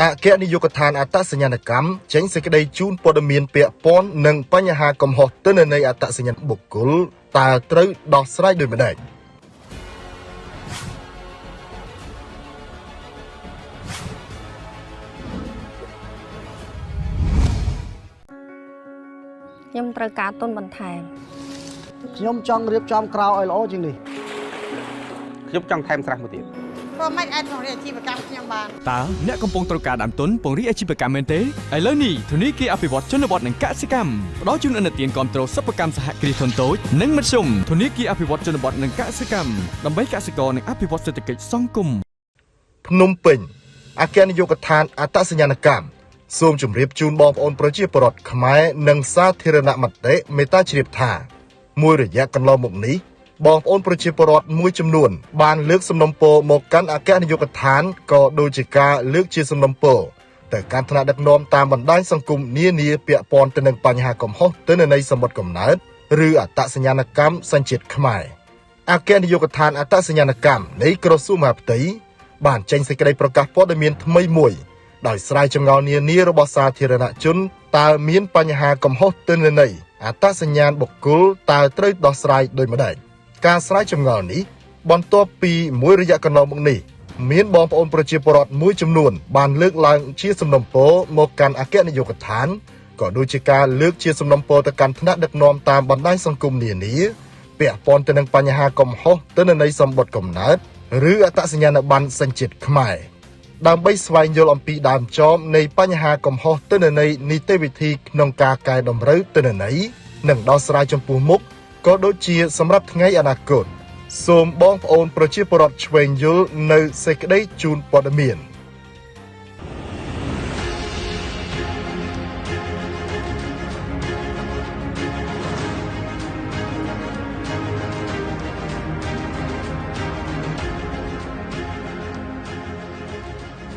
អគ្គនាយកដ្ឋានអត្តសញ្ញាណកម្មចេញសេចក្តីជូនព័ត៌មានពាក់ព័ន្ធនឹងបញ្ហាកំហុសទិន្នន័យអត្តសញ្ញាណបុគ្គលតើត្រូវដោះស្រាយដូចម្តេចខ្ញុំត្រូវការទុនបន្ថែមខ្ញុំចង់រៀបចំក្រៅឲ្យល្អជាងនេះខ្ញុំចង់ថែមស្រះមួយទៀតព្រោះមិនអាចពង្រីកអាជីវកម្មខ្ញុំបានតើអ្នកកំពុងត្រូវការដើមទុនពង្រីកអាជីវកម្មមែនទេឥឡូវនេះធនាគារអភិវឌ្ឍជនបទនិងកសិកម្មផ្ដល់ជូនឥណទានគាំទ្រសិប្បកម្មសហគ្រាសធុនតូចនិងមធ្យមធនាគារអភិវឌ្ឍជនបទនិងកសិកម្មដើម្បីកសិករនិងអភិវឌ្ឍសេដ្ឋកិច្ចសង្គមភ្នំពេញអគ្គនាយកដ្ឋានអត្តសញ្ញាណកម្មសូមជម្រាបជូនបងប្អូនប្រជាពលរដ្ឋខ្មែរនិងសាធារណមតិមេត្តាជ្រាបថាមួយរយៈកន្លងមកនេះបងប្អូនប្រជាពលរដ្ឋមួយចំនួនបានលើកសំណុំពរមកកាន់អគ្គនាយកដ្ឋានក៏ដូចជាការលើកជាសំណុំពរទៅកាន់ថ្នាក់ដឹកនាំតាមបណ្ដាញសង្គមនានាពាក់ព័ន្ធទៅនឹងបញ្ហាកំហុសទិន្នន័យសម្បត្តិកំណើតឬអត្តសញ្ញាណកម្មសញ្ជាតិខ្មែរអគ្គនាយកដ្ឋានអត្តសញ្ញាណកម្មនៃក្រសួងមហាផ្ទៃបានចេញសេចក្តីប្រកាសព័ត៌មានថ្មីមួយដោយស្រាយចម្ងល់នានារបស់សាធារណជនតើមានបញ្ហាកំហុសទិន្នន័យអត្តសញ្ញាណបុគ្គលតើត្រូវដោះស្រាយដូចម្តេចការស្រាវចម្ងល់នេះបន្ទាប់ពីមួយរយៈកន្លងមកនេះមានបងប្អូនប្រជាពលរដ្ឋមួយចំនួនបានលើកឡើងជាសំណុំពរមកកាន់អគ្គនាយកដ្ឋានក៏ដូចជាការលើកជាសំណុំពរទៅកាន់ថ្នាក់ដឹកនាំតាមបណ្ដាញសង្គមនានាពាក់ព័ន្ធទៅនឹងបញ្ហាកំហុសទិន្នន័យសម្បត្តិកំណើតឬអត្តសញ្ញាណប័ណ្ណសញ្ជាតិខ្មែរដើម្បីស្វែងយល់អំពីដើមចមនៃបញ្ហាកំហុសទិន្នន័យនីតិវិធីក្នុងការកែតម្រូវទិន្នន័យនិងដោះស្រាយចំពោះមុខក៏ដូចជាសម្រាប់ថ្ងៃអនាគតសូមបងប្អូនប្រជាពលរដ្ឋឆ្វេងយល់នៅសេចក្តីជូនព័ត៌មាន